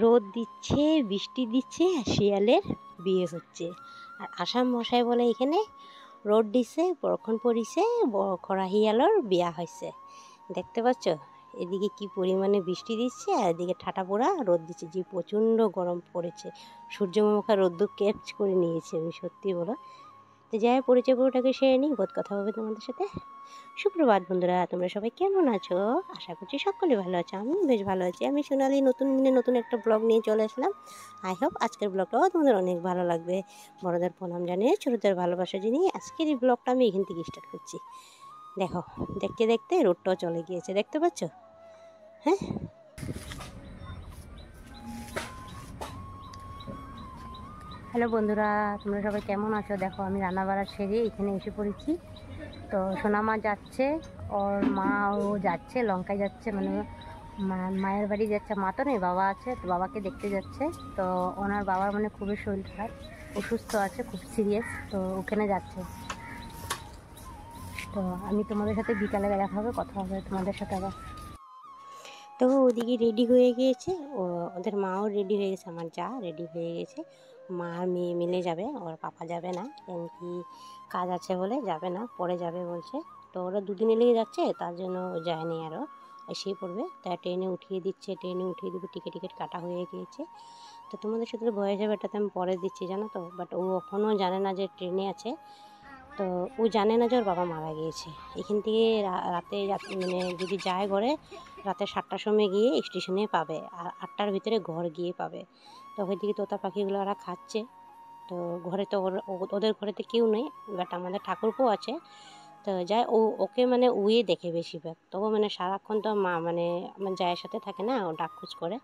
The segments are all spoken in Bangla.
রোদ দিচ্ছে, বৃষ্টি দিচ্ছে, আর শিয়ালের বিয়ে হচ্ছে। আর আসাম মশাই বলে এখানে রোদ দিছে, বরক্ষণ পড়িছে, খরা শিয়ালর বিয়া হয়েছে। দেখতে পাচ্ছ এদিকে কি পরিমাণে বৃষ্টি দিচ্ছে, আর এদিকে ঠাটা পোড়া রোদ দিচ্ছে, যে প্রচণ্ড গরম পড়েছে। সূর্যমুখা রোদ্দুর ক্যাচ করে নিয়েছে, আমি সত্যি বলো। তো যাই পরিচয় পুরোটাকে সেরে নিই, বোধ কথা হবে তোমাদের সাথে। সুপ্রভাত বন্ধুরা, তোমরা সবাই কেমন আছো? আশা করছি সকলে ভালো আছো। আমি বেশ ভালো আছি। আমি সোনালি নতুন দিনে নতুন একটা ব্লগ নিয়ে চলে আসলাম। আই হোপ আজকের ব্লগটাও তোমাদের অনেক ভালো লাগবে। বড়দের প্রণাম জানিয়ে ছোটদের ভালোবাসা জানিয়ে আজকের এই ব্লগটা আমি এখান থেকে স্টার্ট করছি। দেখো, দেখতে দেখতে রোডটাও চলে গিয়েছে, দেখতে পাচ্ছ? হ্যাঁ, হ্যালো বন্ধুরা, তোমরা সবাই কেমন আছো? দেখো আমি রান্নাবাড়া সেরে এখানে এসে পড়েছি। তো সোনামা যাচ্ছে, ওর মা ও যাচ্ছে লঙ্কায় যাচ্ছে, মানে মায়ের বাড়ি যাচ্ছে। মা তো নেই, বাবা আছে, তো বাবাকে দেখতে যাচ্ছে। তো ওনার বাবার মানে খুবই শরীর খারাপ, অসুস্থ আছে, খুব সিরিয়াস, তো ওখানে যাচ্ছে। তো আমি তোমাদের সাথে বিকালে দেখা হবে, কথা হবে তোমাদের সাথে আবার। তো ওদিকে রেডি হয়ে গিয়েছে, ওদের মাও রেডি হয়ে গেছে, আমার যা রেডি হয়ে গেছে। মা আর মেয়ে মিলে যাবে, ওর পাপা যাবে না, কেন কি কাজ আছে বলে যাবে না, পরে যাবে বলছে। তো ওরা দুদিনে লেগে যাচ্ছে, তার জন্য ও যায়নি, আরও এসেই পড়বে। তাই ট্রেনে উঠিয়ে দিচ্ছে, ট্রেনে উঠিয়ে দেবে, টিকিট কাটা হয়ে গিয়েছে। তো তোমাদের সাথে ভয়েস ওভারটাতে আমি পরে দিচ্ছি, জানো তো। বাট ও এখনও জানে না যে ট্রেনে আছে। তো ও জানে না যে ওর বাবা মারা গিয়েছে। এখান থেকে রাতে মানে যদি যায় ঘরে, রাতে 7টার সময় গিয়ে স্টেশনে পাবে, আর 8টার ভিতরে ঘর গিয়ে পাবে। তো ওই দিকে তোতা পাখিগুলো ওরা খাচ্ছে। তো ঘরে তো ওদের ঘরেতে কেউ নেই, বাট আমাদের ঠাকুরপো আছে। তো যায় ও, ওকে মানে উয়ে দেখে বেশিরভাগ। তবু মানে সারাক্ষণ তো মা মানে আমার জায়ের সাথে থাকে না, ও ডাকখোঁজ করে।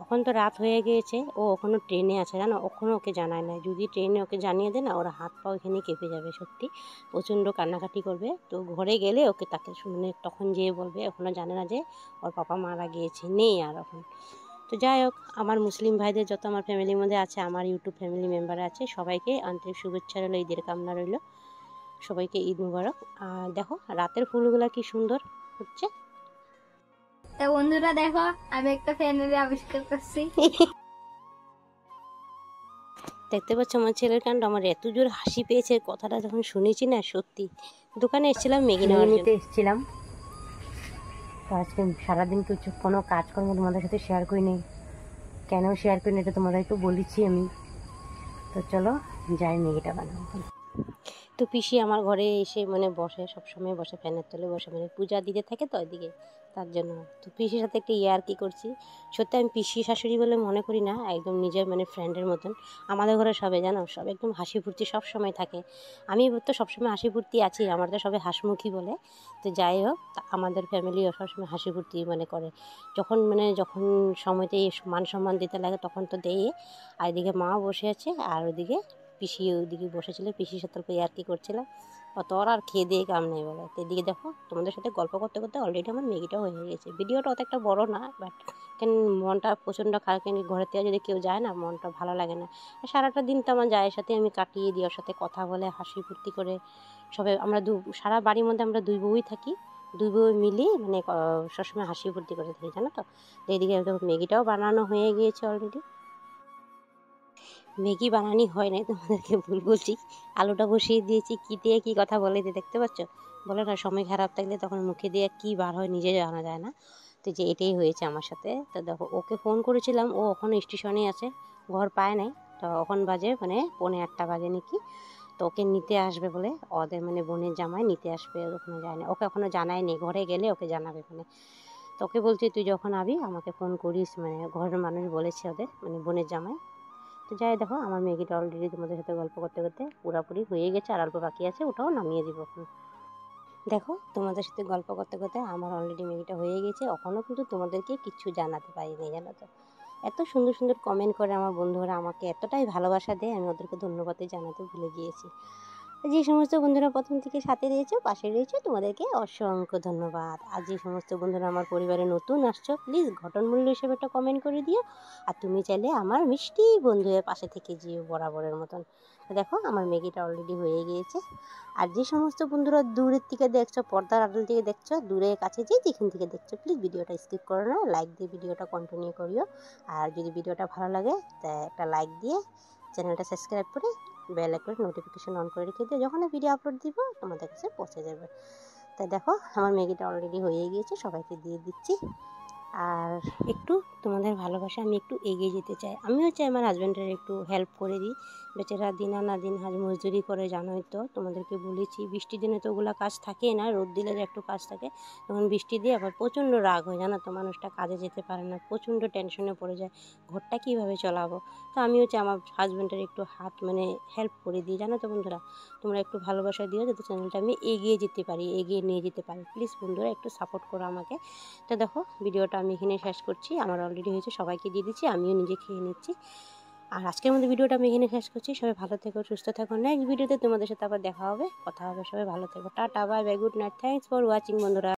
এখন তো রাত হয়ে গিয়েছে, ও এখনও ট্রেনে আছে জানো, এখনও ওকে জানায় না। যদি ট্রেনে ওকে জানিয়ে দেয় না, ওরা হাত পা এখানে কেঁপে যাবে, সত্যি প্রচণ্ড কান্নাকাটি করবে। তো ঘরে গেলে ওকে তাকে মানে তখন যেয়ে বলবে, এখনও জানে না যে ওর পাপা মারা গিয়েছে, নেই আর এখন। তো যাই হোক, আমার মুসলিম ভাইদের যত আমার ফ্যামিলির মধ্যে আছে, আমার ইউটিউব ফ্যামিলি মেম্বার আছে, সবাইকে আন্তরিক শুভেচ্ছা রইল, ঈদের কামনা রইল, সবাইকে ঈদ মুবারক। আর দেখো রাতের ফুলগুলা কি সুন্দর হচ্ছে। তো বন্ধুরা দেখো, আমি একটা ফ্যানের আবিষ্কার করছি। দেখতে পাচ্ছ আমার ছেলের কাণ্ড। আমার এত জোর হাসি পেয়েছে কথাটা যখন শুনেছি না, সত্যি। দোকানে এসেছিলাম ম্যাগি নিতে এসেছিলাম। তো আজকে সারাদিন কিছু কোনো কাজকর্ম তোমাদের সাথে শেয়ার করিনি। কেন শেয়ার করিনি এটা তোমাদেরকে বলেছি আমি। তো চলো যাই ম্যাগিটা বানাবো। তো পিসি আমার ঘরে এসে মানে বসে, সবসময় বসে ফ্যানের তলে বসে, মানে পূজা দিতে থাকে তো ওইদিকে, তার জন্য। তো পিসির সাথে একটা ইয়ার্কি করছি। সত্যি আমি পিসি শাশুড়ি বলে মনে করি না, একদম নিজের মানে ফ্রেন্ডের মতন। আমাদের ঘরে সবাই জানো, সব একদম হাসি ফুর্তি সব সময় থাকে। আমি তো সবসময় হাসি ফুর্তি আছি, আমার তো সবাই হাসমুখী বলে। তো যাই হোক, আমাদের ফ্যামিলিও সবসময় হাসি ফুর্তি মনে করে। যখন সময়তে মান সম্মান দিতে লাগে তখন তো দেয়। আর এদিকে মা বসে আছে, আর ওদিকে পিসি ওইদিকে বসেছিল, পিসির সাথে অল্প ইয়ার্কি করছিলাম। অত আর খেয়ে দিয়ে কাম নেই বলে। তো এদিকে দেখো তোমাদের সাথে গল্প করতে করতে অলরেডি আমার ম্যাগিটাও হয়ে গেছে। ভিডিওটা অত একটা বড় না, বাট কেন মনটা প্রচণ্ড খারাপ, কেন ঘরের থেকে যদি কেউ যায় না, মনটা ভালো লাগে না। সারাটা দিন তো আমার জায়ের সাথে আমি কাটিয়ে দিই, ওর সাথে কথা বলে হাসি ফুর্তি করে। সবাই আমরা সারা বাড়ির মধ্যে আমরা দুই বউই থাকি, দুই বউ মিলি মানে সবসময় হাসি ফুর্তি করে থাকি, জানো তো। তো এদিকে ম্যাগিটাও বানানো হয়ে গিয়েছে অলরেডি। ম্যাগি বানানি হয় নাই, তোমাদেরকে ভুল বলছি। আলুটা বসিয়ে দিয়েছি, কী দিয়ে কী কথা বলে দিয়ে দেখতে পাচ্ছ। বলে না, সময় খারাপ থাকলে তখন মুখে দিয়ে কী বার হয় নিজে জানা যায় না। তো যে এটাই হয়েছে আমার সাথে। তো দেখো ওকে ফোন করেছিলাম, ও এখনও স্টেশনে আছে, ঘর পায় নাই। তো এখন বাজে মানে 8:45 বাজে নাকি। তো ওকে নিতে আসবে বলে, ওদের মানে বোনের জামাই নিতে আসবে, ওখানে যায় না, ওকে এখনও জানায়নি, ঘরে গেলে ওকে জানাবে মানে। তো ওকে বলছি তুই যখন আবি আমাকে ফোন করিস, মানে ঘরের মানুষ বলেছে ওদের মানে বোনের জামাই। তো যাই দেখো আমার ম্যাগিটা অলরেডি তোমাদের সাথে গল্প করতে করতে পুরোপুরি হয়ে গেছে, আর অল্প বাকি আছে, ওটাও নামিয়ে দিব এখন। দেখো তোমাদের সাথে গল্প করতে করতে আমার অলরেডি ম্যাগিটা হয়ে গেছে। এখনও কিন্তু তোমাদেরকে কিচ্ছু জানাতে পারিনি, জানো তো। এত সুন্দর সুন্দর কমেন্ট করে আমার বন্ধুরা, আমাকে এতটাই ভালোবাসা দেয়, আমি ওদেরকে ধন্যবাদই জানাতে ভুলে গিয়েছি। যে সমস্ত বন্ধুরা প্রথম থেকে সাথে রয়েছে, পাশে রয়েছে, তোমাদেরকে অসংখ্য ধন্যবাদ। আর যে সমস্ত বন্ধুরা আমার পরিবারে নতুন আসছো, প্লিজ ঘটনমূল্য হিসেবে একটা কমেন্ট করে দিও। আর তুমি চাইলে আমার মিষ্টি বন্ধুদের পাশে থেকে যেও বরাবরের মতন। তো দেখো আমার ম্যাগিটা অলরেডি হয়ে গিয়েছে। আর যে সমস্ত বন্ধুরা দূরের থেকে দেখছো, পর্দার আড়াল থেকে দেখছো, দূরে কাছে যেখান থেকে দেখছো, প্লিজ ভিডিওটা স্কিপ করো না, লাইক দিয়ে ভিডিওটা কন্টিনিউ করিও। আর যদি ভিডিওটা ভালো লাগে তা একটা লাইক দিয়ে চ্যানেলটা সাবস্ক্রাইব করে বেল আইকন নোটিফিকেশন অন করে রেখে দিও, যখন ভিডিও আপলোড দিব তোমাদের কাছে পৌঁছে যাবে। তাই দেখো আমার ম্যাগিটা অলরেডি হয়ে গিয়েছে, সবাইকে দিয়ে দিচ্ছি। আর একটু তোমাদের ভালোবাসা আমি একটু এগিয়ে যেতে চাই। আমিও চাই আমার হাজব্যান্ডের একটু হেল্প করে দিই। বেচারা দিন আনা দিন হাজ মজদুরি করে, জানোই তো, তোমাদেরকে বলেছি বৃষ্টির দিনে তো ওগুলো কাজ থাকেই না, রোদ দিলে যে একটু কাজ থাকে। তখন বৃষ্টি দিয়ে আবার প্রচণ্ড রাগ হয়, জানো তো, মানুষটা কাজে যেতে পারে না, প্রচণ্ড টেনশনে পড়ে যায়, ঘরটা কীভাবে চলাবো। তো আমিও চাই আমার হাজব্যান্ডের একটু হাত হেল্প করে দিই, জানো তো বন্ধুরা। তোমরা একটু ভালোবাসা দিও যাতে চ্যানেলটা আমি এগিয়ে যেতে পারি, এগিয়ে নিয়ে যেতে পারি। প্লিজ বন্ধুরা একটু সাপোর্ট করো আমাকে। তো দেখো ভিডিওটা আমি এখানে শেষ করছি, আমার অলরেডি হয়েছে, সবাইকে দিয়ে দিচ্ছি, আমিও নিজে খেয়ে নিচ্ছি। আর আজকের মধ্যে ভিডিওটা আমি এখানে শেষ করছি। সবাই ভালো থেকো, সুস্থ থাকো, নেক্সট ভিডিওতে তোমাদের সাথে আবার দেখা হবে, কথা হবে। সবাই ভালো থেকো, tata, bye bye, good night, thanks for watching বন্ধুরা।